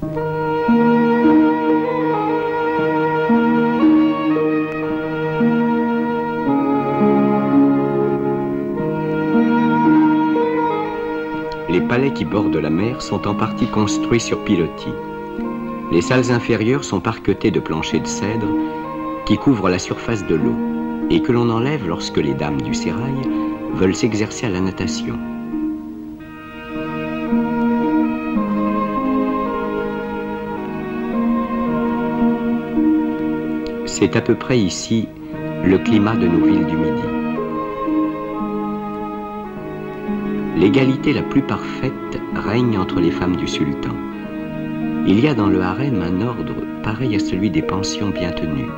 Les palais qui bordent la mer sont en partie construits sur pilotis. Les salles inférieures sont parquetées de planchers de cèdre qui couvrent la surface de l'eau et que l'on enlève lorsque les dames du sérail veulent s'exercer à la natation. C'est à peu près ici le climat de nos villes du Midi. L'égalité la plus parfaite règne entre les femmes du sultan. Il y a dans le harem un ordre pareil à celui des pensions bien tenues.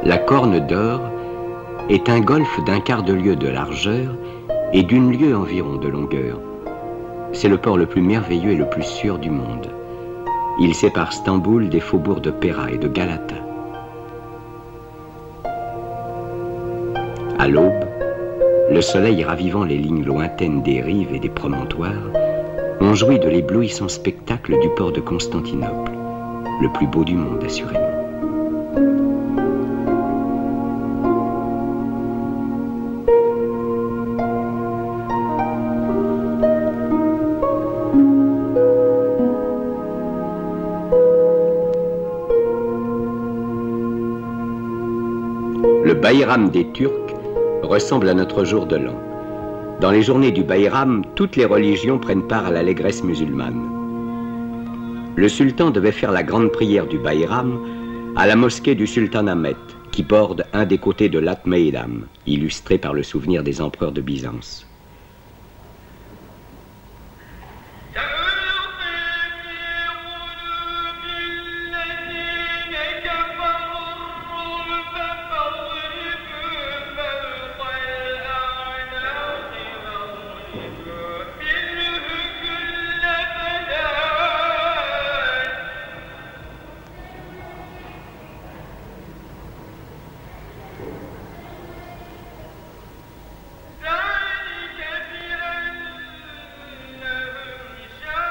La Corne d'Or est un golfe d'un quart de lieue de largeur et d'une lieue environ de longueur. C'est le port le plus merveilleux et le plus sûr du monde. Il sépare Stamboul des faubourgs de Péra et de Galata. À l'aube, le soleil ravivant les lignes lointaines des rives et des promontoires, on jouit de l'éblouissant spectacle du port de Constantinople, le plus beau du monde assurément. Le Bayram des Turcs ressemble à notre jour de l'an. Dans les journées du Bayram, toutes les religions prennent part à l'allégresse musulmane. Le sultan devait faire la grande prière du Bayram à la mosquée du sultan Ahmet, qui borde un des côtés de l'At Meidam, illustré par le souvenir des empereurs de Byzance.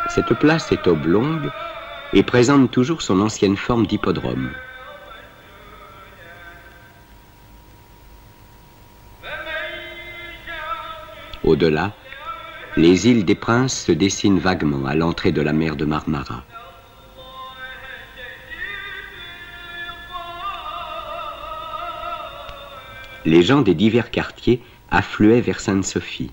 Cette place est oblongue et présente toujours son ancienne forme d'hippodrome. Au-delà, les îles des Princes se dessinent vaguement à l'entrée de la mer de Marmara. Les gens des divers quartiers affluaient vers Sainte-Sophie.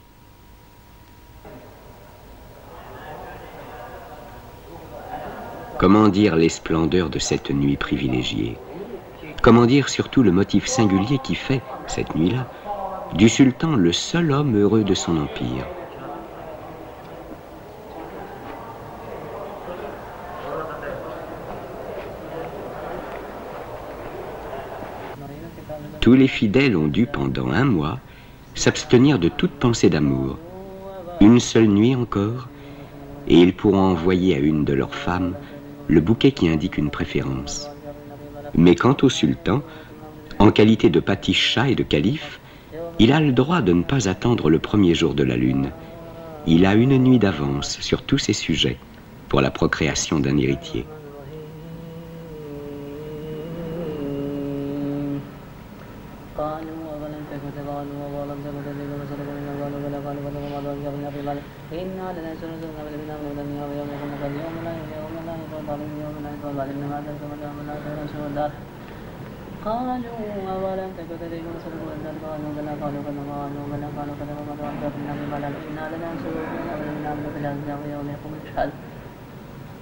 Comment dire les splendeurs de cette nuit privilégiée? Comment dire surtout le motif singulier qui fait, cette nuit-là, du sultan le seul homme heureux de son empire? Tous les fidèles ont dû, pendant un mois, s'abstenir de toute pensée d'amour. Une seule nuit encore, et ils pourront envoyer à une de leurs femmes le bouquet qui indique une préférence. Mais quant au sultan, en qualité de paticha et de calife, il a le droit de ne pas attendre le premier jour de la lune. Il a une nuit d'avance sur tous ses sujets pour la procréation d'un héritier.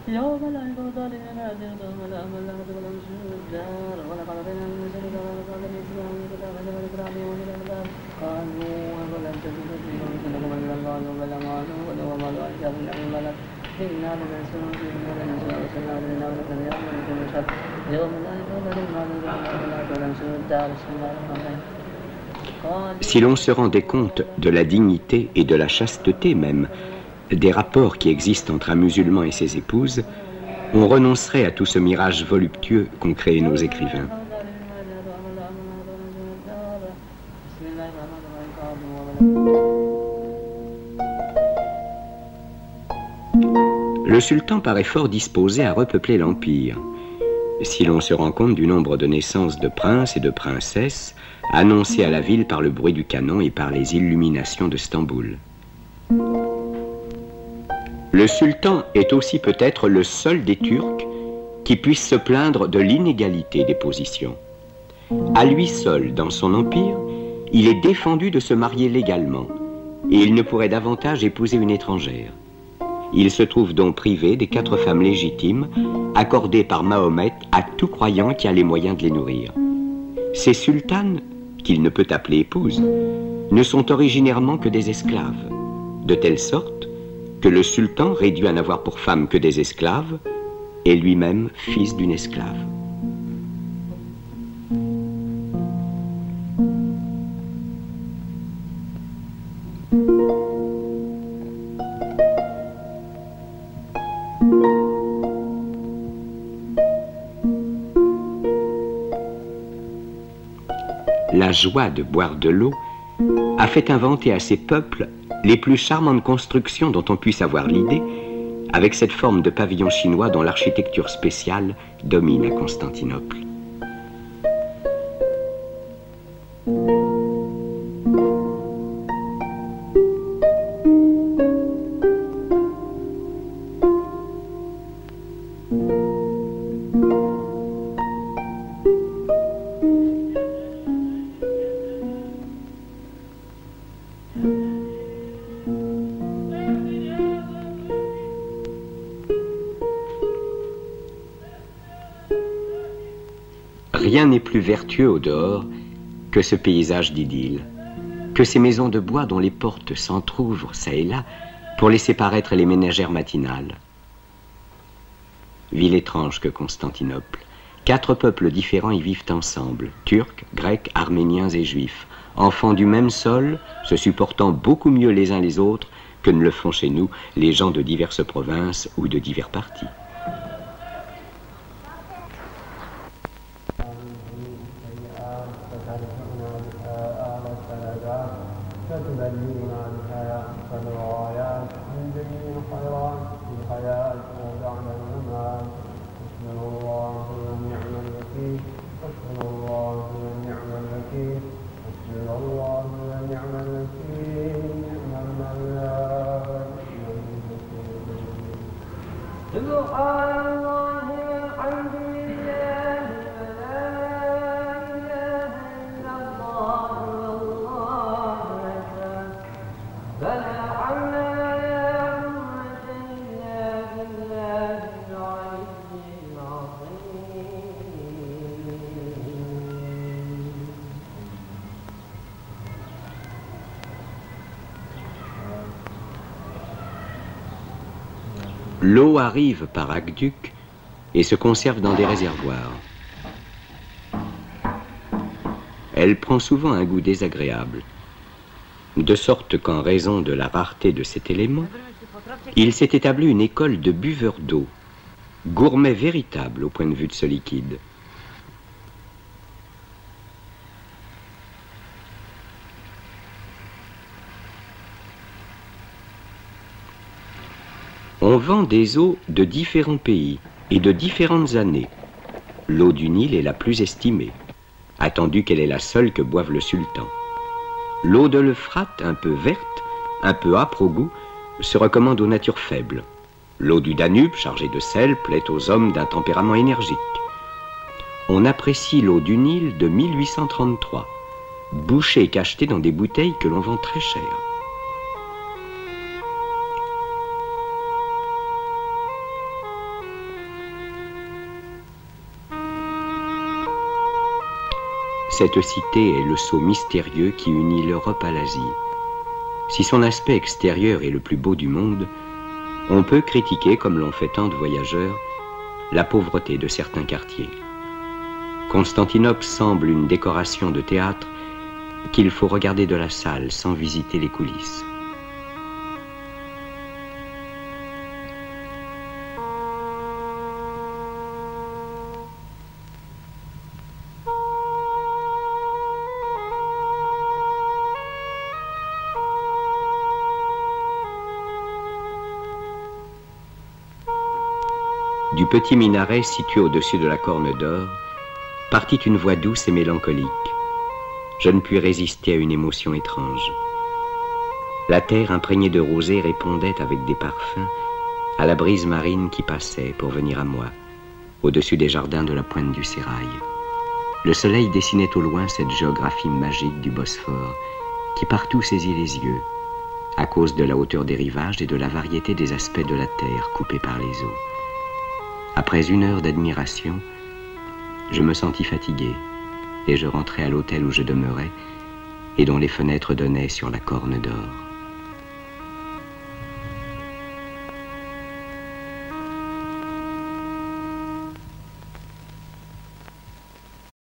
يوم لا يكون ظالمين أجرهم ولا أمل لهم تقولهم الدار ولقد أتينا من سبيل وقال الإسلام كتاب الإكرام يوم الأمدار قالوا ولم تجدوا فيهم مثلكم إلا الله وبل أمانوا ولو مالوا أجاب الأمر ملك إنا لننصر إنا لننصر وسنا لنا ولكن يوم لكم الشر يوم لا يكون ظالمين ولا تنصر الدار بسم الله الرحمن الرحيم. Si l'on se rendait compte de la dignité et de la chasteté même des rapports qui existent entre un musulman et ses épouses, on renoncerait à tout ce mirage voluptueux qu'ont créé nos écrivains. Le sultan paraît fort disposé à repeupler l'empire, si l'on se rend compte du nombre de naissances de princes et de princesses annoncées à la ville par le bruit du canon et par les illuminations de Stamboul. Le sultan est aussi peut-être le seul des Turcs qui puisse se plaindre de l'inégalité des positions. À lui seul, dans son empire, il est défendu de se marier légalement et il ne pourrait davantage épouser une étrangère. Il se trouve donc privé des 4 femmes légitimes accordées par Mahomet à tout croyant qui a les moyens de les nourrir. Ces sultanes, qu'il ne peut appeler épouses, ne sont originairement que des esclaves, de telle sorte que le sultan, réduit à n'avoir pour femme que des esclaves, est lui-même fils d'une esclave. La joie de boire de l'eau a fait inventer à ces peuples les plus charmantes constructions dont on puisse avoir l'idée, avec cette forme de pavillon chinois dont l'architecture spéciale domine à Constantinople. Rien n'est plus vertueux au dehors que ce paysage d'idylle, que ces maisons de bois dont les portes s'entr'ouvrent çà et là pour laisser paraître les ménagères matinales. Ville étrange que Constantinople. 4 peuples différents y vivent ensemble, Turcs, Grecs, Arméniens et Juifs, enfants du même sol, se supportant beaucoup mieux les uns les autres que ne le font chez nous les gens de diverses provinces ou de divers partis. L'eau arrive par aqueduc et se conserve dans des réservoirs. Elle prend souvent un goût désagréable, de sorte qu'en raison de la rareté de cet élément, il s'est établi une école de buveurs d'eau, gourmets véritables au point de vue de ce liquide. On vend des eaux de différents pays et de différentes années. L'eau du Nil est la plus estimée, attendu qu'elle est la seule que boive le sultan. L'eau de l'Euphrate, un peu verte, un peu âpre au goût, se recommande aux natures faibles. L'eau du Danube, chargée de sel, plaît aux hommes d'un tempérament énergique. On apprécie l'eau du Nil de 1833, bouchée et cachetée dans des bouteilles que l'on vend très cher. Cette cité est le sceau mystérieux qui unit l'Europe à l'Asie. Si son aspect extérieur est le plus beau du monde, on peut critiquer, comme l'ont fait tant de voyageurs, la pauvreté de certains quartiers. Constantinople semble une décoration de théâtre qu'il faut regarder de la salle sans visiter les coulisses. Du petit minaret situé au-dessus de la Corne d'Or, partit une voix douce et mélancolique. Je ne puis résister à une émotion étrange. La terre imprégnée de rosée répondait avec des parfums à la brise marine qui passait pour venir à moi, au-dessus des jardins de la pointe du Sérail. Le soleil dessinait au loin cette géographie magique du Bosphore qui partout saisit les yeux, à cause de la hauteur des rivages et de la variété des aspects de la terre coupée par les eaux. Après 1 heure d'admiration, je me sentis fatigué et je rentrai à l'hôtel où je demeurais et dont les fenêtres donnaient sur la Corne d'Or.